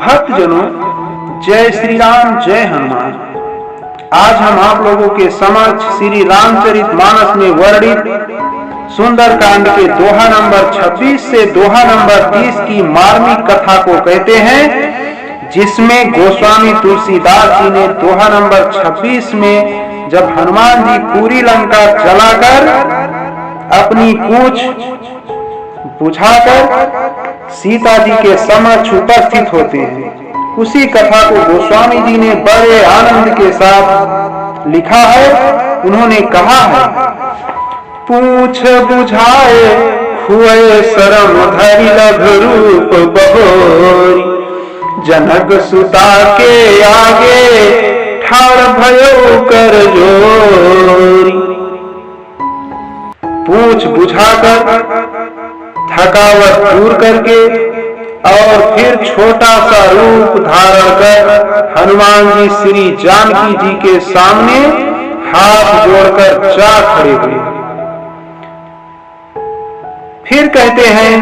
भक्तजनों, जय श्री राम, जय हनुमान। आज हम आप लोगों के समक्ष श्री रामचरितमानस में वर्णित सुंदर कांड के दोहा नंबर 26 से दोहा नंबर 30 की मार्मिक कथा को कहते हैं, जिसमें गोस्वामी तुलसीदास जी ने दोहा नंबर 26 में जब हनुमान जी पूरी लंका जलाकर अपनी पूंछ बुझाकर सीता जी के समक्ष उपस्थित होते हैं, उसी कथा को गोस्वामी जी ने बड़े आनंद के साथ लिखा है। उन्होंने कहा है, पूंछ बुझाए हुए शरम धरि लघु रूप बहोरी, जनक सुता के आगे ठाड़ भयो कर जोरी। पूंछ बुझाकर थकावट दूर करके और फिर छोटा सा रूप धारण कर हनुमान जी श्री जानकी जी के सामने हाथ जोड़कर जा खड़े हुए। फिर कहते हैं,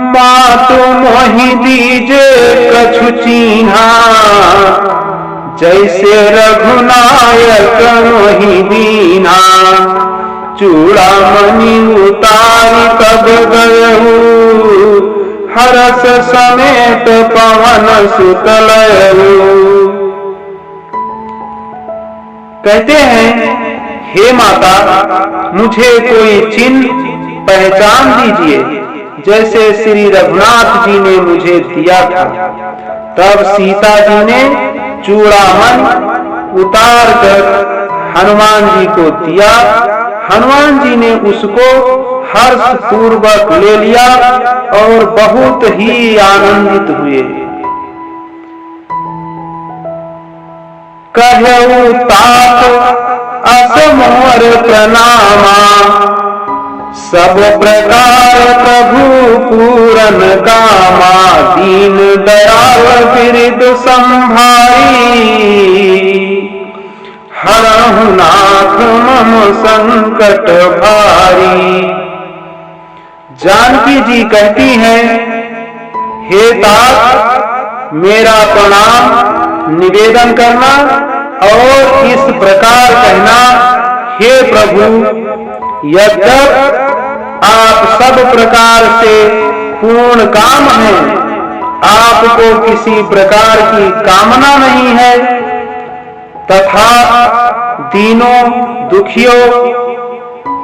मातु मोहि दीजे कछु चीन्हा, जैसे रघुनायक मोहि दीना। चूड़ामणि उतारी कब गयहु, हरस समेत पवन सुत लयहु। कहते हैं, हे माता, मुझे कोई चिन्ह पहचान दीजिए, जैसे श्री रघुनाथ जी ने मुझे दिया था। तब सीता जी ने चूड़ामणि उतार कर हनुमान जी को दिया। हनुमान जी ने उसको हर्ष पूर्वक ले लिया और बहुत ही आनंदित हुए। कहु तात अस मोर प्रणामा, सब प्रकार प्रभु पूरन कामा। दीन दयाल बिरद संभारी, हरहु नाथ मम संकट भारी। जानकी जी कहती हैं, हे तात, मेरा प्रणाम निवेदन करना और इस प्रकार कहना, हे प्रभु, यद्यप आप सब प्रकार से पूर्ण काम हैं, आपको किसी प्रकार की कामना नहीं है, तथा दीनों दुखियों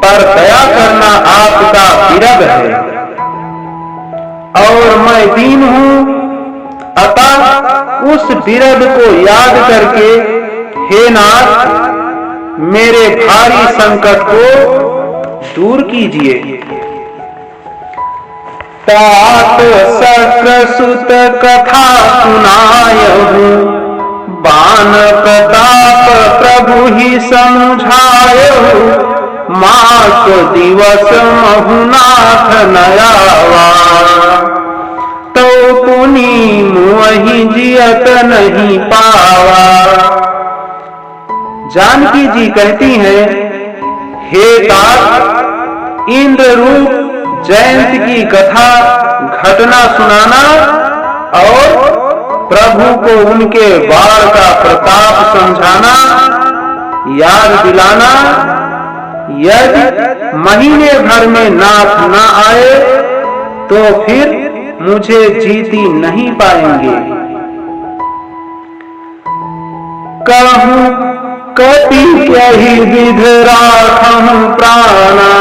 पर दया करना आपका विरद है। और मैं दीन हूं, अतः उस विरद को याद करके हे नाथ, मेरे भारी संकट को दूर कीजिए। तात शक्र सुत कथा सुनायहु, बान प्रताप प्रभु ही समझायहु। मास दिवस महुनाथ नयावा, तो पुनि मुहि जियत नहीं पावा। जानकी जी कहती हैं, हे तात, इंद्र रूप जयंत की कथा घटना सुनाना और प्रभु को उनके बाण का प्रताप समझाना, याद दिलाना। यदि महीने भर में नाथ न आए तो फिर मुझे जीती नहीं पाएंगे। कहूं कपि कहि विध राखहु प्राणा,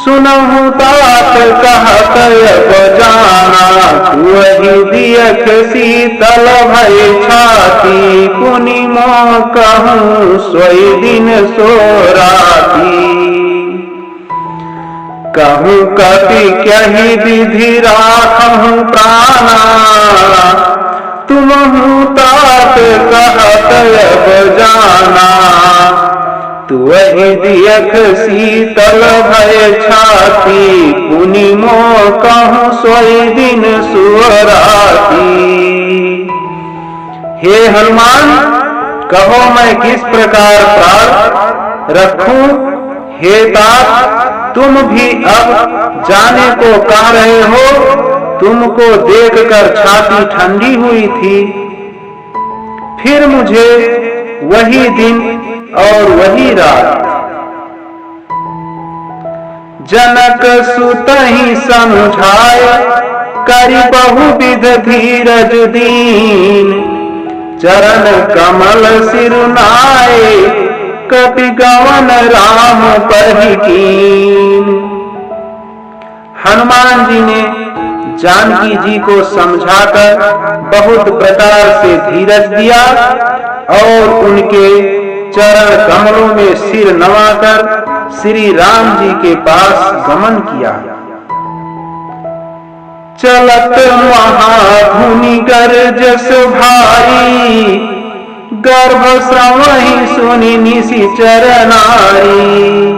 सुनहु तात कहत अब जाना। तुहि दियख शीतल भय छाती, पुनि मोह कहूं सोई दिन सो राती। कहूं कपि कहि विधि राखहु प्राणा, तुमहु तात कहत अब जाना। तुहि दियख शीतल भय छाती, पुनि मोह कहूं सोई दिन सुअराती। हे हनुमान, कहो मैं किस प्रकार प्राण रखूं। हे तात, तुम भी अब जाने को कह रहे हो, तुमको देखकर छाती ठंडी हुई थी। फिर मुझे वही दिन और वही रात जनक सुत ही समझाए, करि बहुविध धीरज दीन, चरण कमल सिरुनाए, कपि गवन राम पहि कीन। हनुमान जी ने जानकी जी को समझाकर बहुत प्रकार से धीरज दिया और उनके चरण कमलों में सिर नवाकर श्री राम जी के पास गमन किया। चलत महाधुनि गरजस भारी, गर्भ श्रवहि सुनि निशिचर नारी,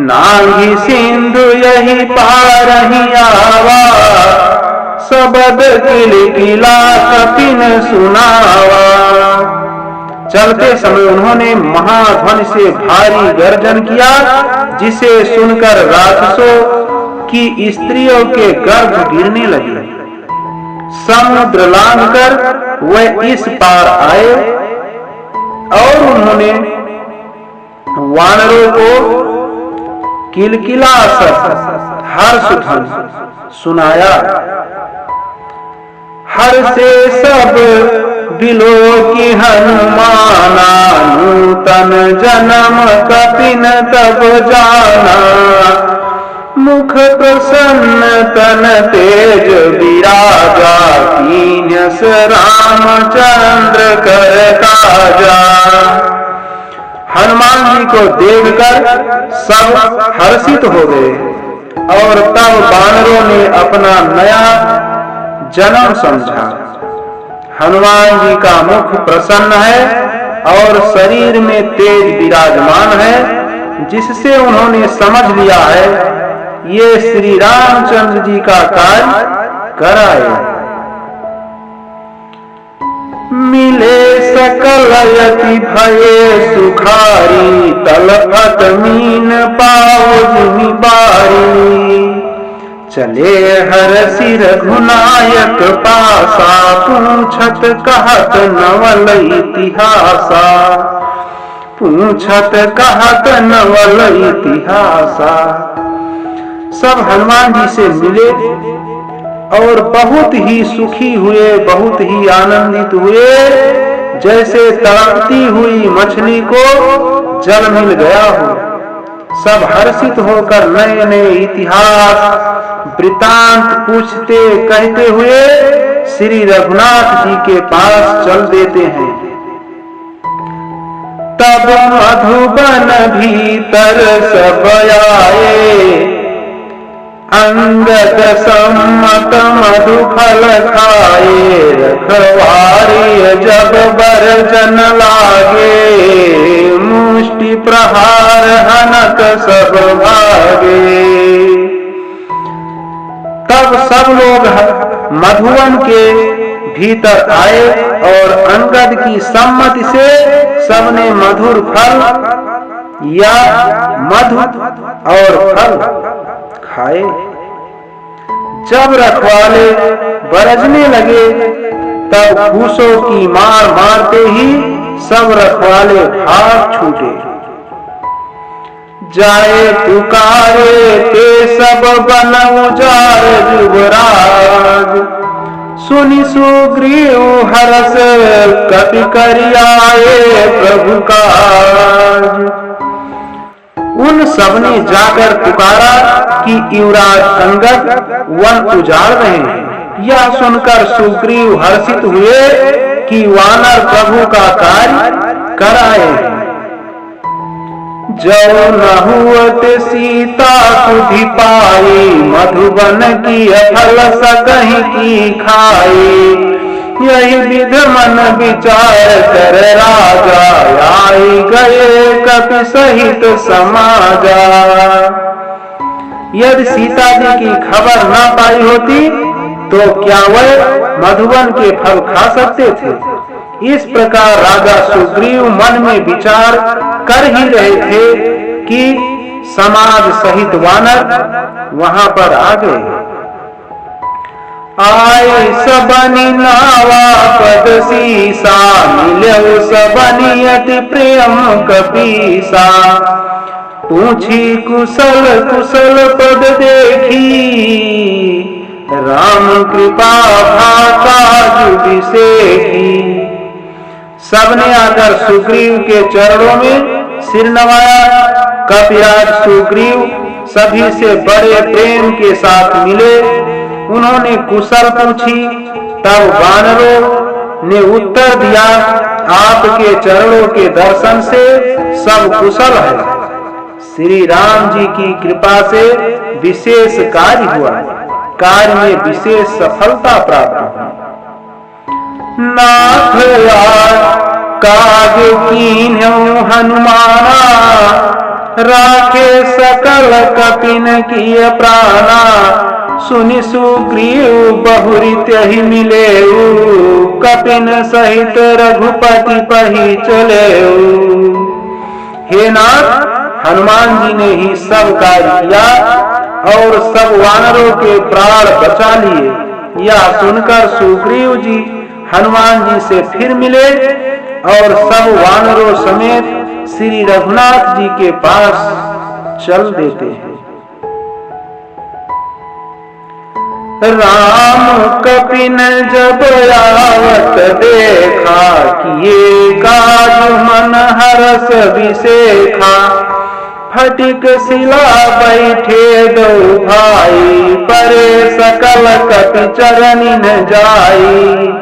नांगी सिंधु यही पारहि आवा, सबद किलकिला कपिन सुनावा। चलते समय उन्होंने महाध्वनि से भारी गर्जन किया, जिसे सुनकर राक्षसों की स्त्रियों के गर्भ गिरने लगे। समुद्र लांघकर वह इस पार आए और उन्होंने वानरों को किलकिला हर्ष ध्वनि सुनाया। हर से सब बिलो की हनुमाना, नूतन जन्म कपिन तब जाना, मुख प्रसन्न तन तेज विराजा, कीन्यस रामचंद्र कर काजा। हनुमान जी को देखकर सब हर्षित हो गए और तब वानरों ने अपना नया जन्म समझा। हनुमान जी का मुख प्रसन्न है और शरीर में तेज विराजमान है, जिससे उन्होंने समझ लिया है ये श्री रामचंद्र जी का कार्य कराए। मिले सकल यति भये सुखारी, तलपत मीन पावनी बारी, चले हर सिर घुनायक पासा, पूछत कहत नवल इतिहासा, पूछत कहत नवल इतिहासा। सब हनुमान जी से मिले और बहुत ही सुखी हुए, बहुत ही आनंदित हुए, जैसे तड़पती हुई मछली को जल मिल गया हो। सब हर्षित होकर नए नए इतिहास वृतांत पूछते कहते हुए श्री रघुनाथ जी के पास चल देते हैं। तब मधुबन भीतर सब आए, अंगद सम्मत मधु फल खाए, रखवारी जब बरजन लागे, मुष्टि प्रहार हनक सब भागे। तब सब लोग मधुवन के भीतर आए और अंगद की सम्मति से सबने मधुर फल या मधु और फल खाए। जब रखवाले बरजने लगे तब फूसों की मार मारते ही सब रखवाले भाग छूटे। जाए पुकारे ते सब बन उजार युवराज, सुनि सुग्रीव हरस कपि करियाए प्रभु काज। उन सबने जाकर पुकारा कि युवराज अंगद वन उजाड़ रहे हैं। यह सुनकर सुग्रीव हर्षित हुए कि वानर प्रभु का कार्य कराए। जो न हुअत सीता सुधि पाई, मधुबन की फल सकहि की खाई। यही विध मन विचार कर राजा, आई गए कपि सहित समाजा। यदि सीता जी की खबर न पाई होती तो क्या वह मधुबन के फल खा सकते थे। इस प्रकार राजा सुग्रीव मन में विचार कर ही रहे थे कि समाज सहित वानर वहां पर आ गए। आए सबनी नावा पद सीसा, मिलो सबनी अति प्रेम कपीसा। पूछी कुशल कुशल पद देखी, राम कृपा भाका जुबिसेखी। सबने आकर सुग्रीव के चरणों में सिर नवाया। कपिराज सुग्रीव सभी से बड़े प्रेम के साथ मिले। उन्होंने कुशल पूछी। तब वानरों ने उत्तर दिया, आपके चरणों के दर्शन से सब कुशल है। श्री राम जी की कृपा से विशेष कार्य हुआ, कार्य में विशेष सफलता प्राप्त हुई। नाथ काज कीन्हु हनुमाना, राखे सकल कपिन किय प्राणा। सुनि सुग्रीव बहुरीत ही मिलेऊ, कपिन सहित रघुपति पही चलेऊ। हे नाथ, हनुमान जी ने ही सब कार्य किया और सब वानरों के प्राण बचा लिए। यह सुनकर सुग्रीव जी हनुमान जी से फिर मिले और सब वानरों समेत श्री रघुनाथ जी के पास चल देते हैं। राम कपिन जब आवत देखा, किए काज मन हरस विसेखा। फटिक शिला बैठे दो भाई, परे सकल कपि चरनि न जाई।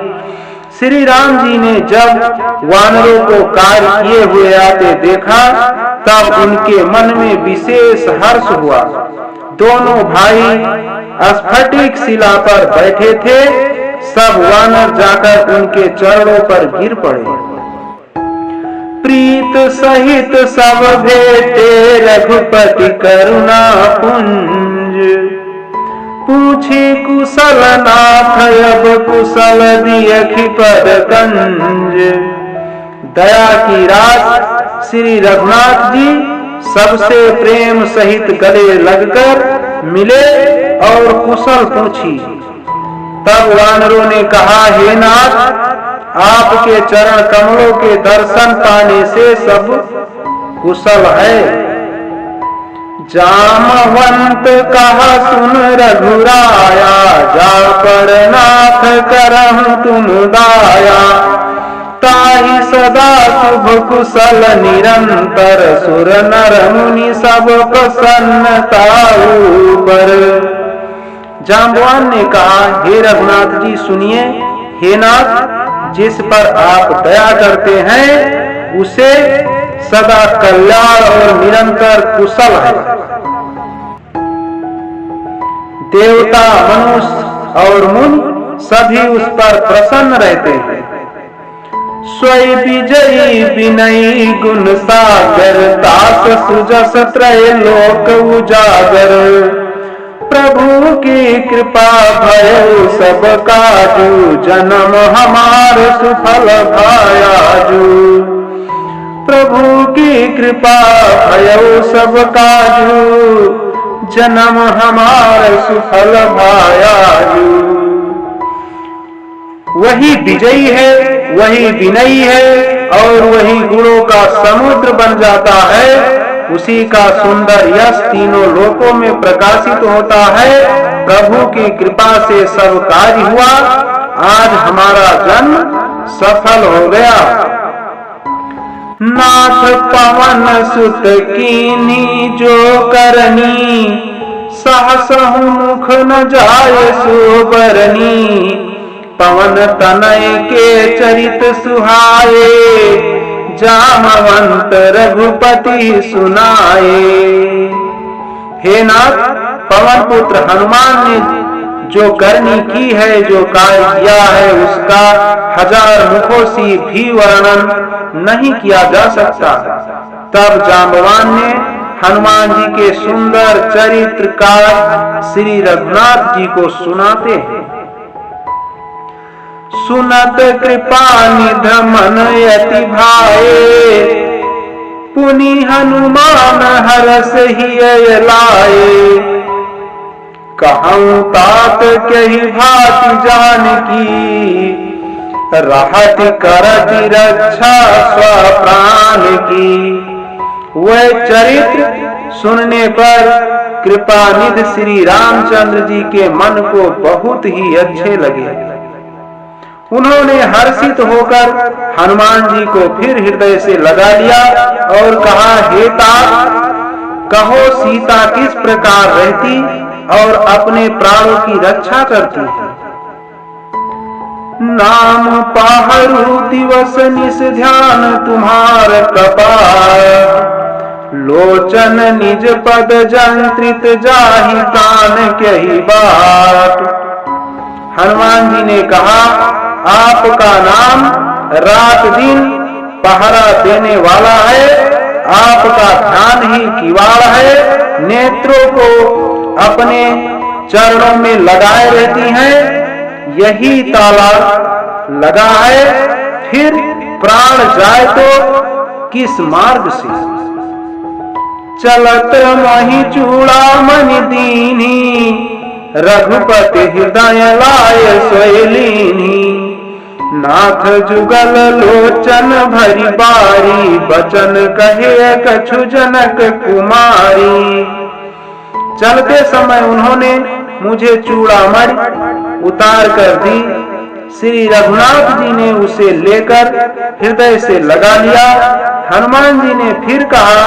श्री राम जी ने जब वानरों को कार्य किए हुए आते देखा, तब उनके मन में विशेष हर्ष हुआ। दोनों भाई स्फटिक शिला पर बैठे थे। सब वानर जाकर उनके चरणों पर गिर पड़े। प्रीत सहित सब भेटे, रघुपति करुणा पुंज। पूछे कुशल नाथ, अब कुशल दियखि पद कंज। दया की रात श्री रघुनाथ जी सबसे प्रेम सहित गले लगकर मिले और कुशल पूछी। तब वानरों ने कहा, हे नाथ, आपके चरण कमलों के दर्शन पाने से सब कुशल है। जामवंत कहा सुन रघुराया, जा पर नाथ करहु तुम दाया। ताहि सदा शुभ कुशल निरंतर, सुर नर मुनि सब प्रसन्नता ऊपर। जाम्बवान ने कहा, हे रघुनाथ जी सुनिए। हे नाथ, जिस पर आप दया करते हैं उसे सदा कल्याण और निरंतर कुशल है। देवता, मनुष्य और मुनि सभी उस पर प्रसन्न रहते हैं। स्वय विजयी विनयी गुण सागर, दास सुजस त्रय लोक उजागर। प्रभु की कृपा भयो सब काजू, जन्म हमार सुफल भायाजू। प्रभु की कृपा भयो सब काजू, जन्म हमार सुफल भायाजू। वही विजयी है, वही विनयी है और वही गुणों का समुद्र बन जाता है। उसी का सुंदर यश तीनों लोकों में प्रकाशित होता है। प्रभु की कृपा से सब कार्य हुआ। आज हमारा जन्म सफल हो गया। नाथ पवन सुत कीनी जो करनी, सहसहु मुख न जाय सुबरनी। पवन तनय के चरित सुहाए, जामवंत रघुपति सुनाए। हे नाथ, पवन पुत्र हनुमान ने जो करनी की है, जो कार्य किया है, उसका हजार मुखों से भी वर्णन नहीं किया जा सकता। तब जाम्बवान ने हनुमान जी के सुंदर चरित्र का श्री रघुनाथ जी को सुनाते हैं। सुनत कृपा निध मन यति भाए, पुनि हनुमान हरस हिय लाए। कहूँ तात कही भांति जानकी, रहत करति रक्षा स्वप्राण की। वह चरित्र सुनने पर कृपानिधि श्री रामचंद्र जी के मन को बहुत ही अच्छे लगे। उन्होंने हर्षित होकर हनुमान जी को फिर हृदय से लगा लिया और कहा, हे तात, कहो सीता किस प्रकार रहती और अपने प्राणों की रक्षा करती है। नाम पाहरु दिवस निस ध्यान तुम्हार कपाल, लोचन निज पद जंत्रित जाहि प्राण कही बाट। हनुमान जी ने कहा, आपका नाम रात दिन पहरा देने वाला है, आपका ध्यान ही किवाड़ है, नेत्रों को अपने चरणों में लगाए रहती हैं, यही ताला लगा है, फिर प्राण जाए तो किस मार्ग से। चलत मही चूड़ामणि दीनी, रघुपति हृदय लाय सोयलीनी। नाथ जुगल लोचन भरी बारी, बचन कहे कछु जनक कुमारी। चलते समय उन्होंने मुझे चूड़ामणि उतार कर दी। श्री रघुनाथ जी ने उसे लेकर हृदय से लगा लिया। हनुमान जी ने फिर कहा,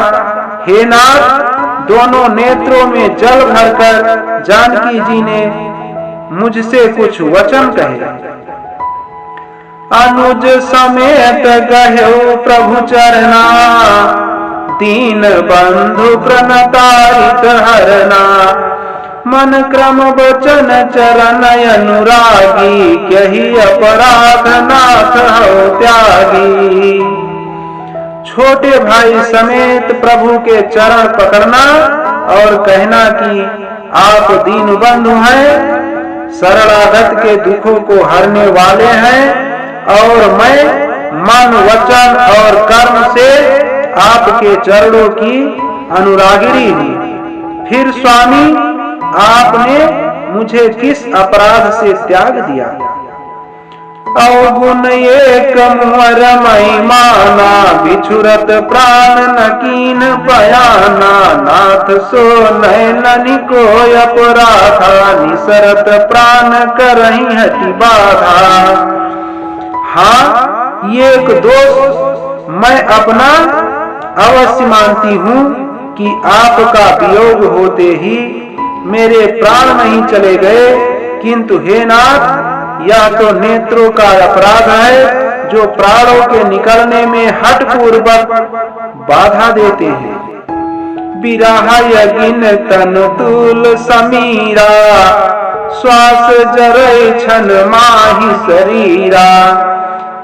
हे नाथ, दोनों नेत्रों में जल भरकर जानकी जी ने मुझसे कुछ वचन कहे। अनुज समेत गह्यो प्रभु चरना, दीन बंधु प्रणतारित हरना। मन क्रम वचन चरण अनुरागी, कही अपराध नाथ हो त्यागी। छोटे भाई समेत प्रभु के चरण पकड़ना और कहना कि आप दीन बंधु हैं, शरणागत के दुखों को हरने वाले हैं और मैं मन वचन और कर्म से आपके चरणों की अनुरागिणी हूँ। फिर स्वामी, आपने मुझे किस अपराध से त्याग दिया। अवगुण एक मुहर महिमाना, बिछुरत प्राण नकीन बयाना। नाथ सो नैननि को अपराधा, निसरत प्राण करहि हति बाधा। हाँ, ये एक दोष मैं अपना अवश्य मानती हूँ कि आपका वियोग होते ही मेरे प्राण नहीं चले गए, किंतु हे नाथ, यह तो नेत्रों का अपराध है जो प्राणों के निकलने में हठ पूर्वक बाधा देते हैं। बिरहा यगिन तन तुल समीरा, श्वास जरय छन माहि शरीरा।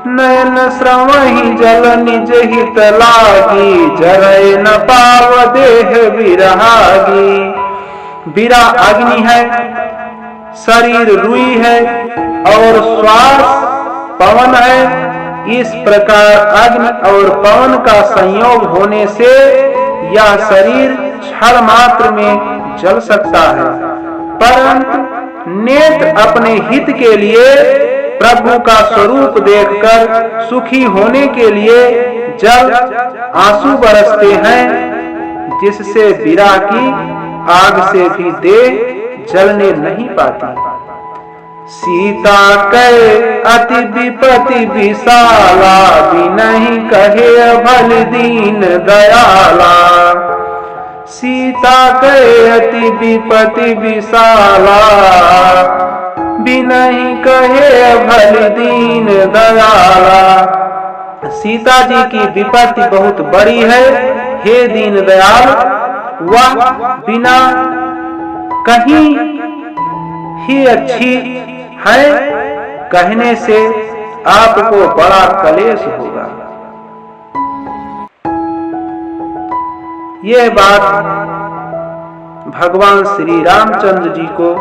नयन श्रवहि जल निज हित लागी, जरय न पाव देह विरहागी। बिरा अग्नि है, शरीर रुई है और श्वास पवन है। इस प्रकार अग्नि और पवन का संयोग होने से यह शरीर क्षण मात्र में जल सकता है, परंतु नेत्र अपने हित के लिए प्रभु का स्वरूप देखकर सुखी होने के लिए जल आंसू बरसते हैं, जिससे बिरह की आग से भी देह जलने नहीं पाती। सीता कहे अति विपति विशाला, बिनहि कहे भल दीन दयाला। सीता कहे अति विपति विशाला, बिनहि कहे भल दीन दयाला। सीता जी की विपत्ति बहुत बड़ी है, हे दीन दयाल, वह बिना कहीं ही अच्छी है, कहने से आपको बड़ा कलेश होगा। यह बात भगवान श्री रामचंद्र जी को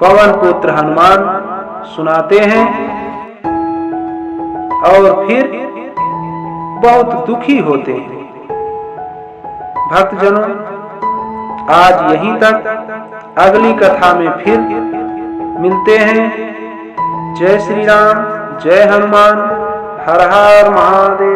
पवन पुत्र हनुमान सुनाते हैं और फिर बहुत दुखी होते हैं। भक्तजनों, आज यहीं तक अगली कथा में फिर मिलते हैं। जय श्री राम, जय हनुमान, हर हर महादेव।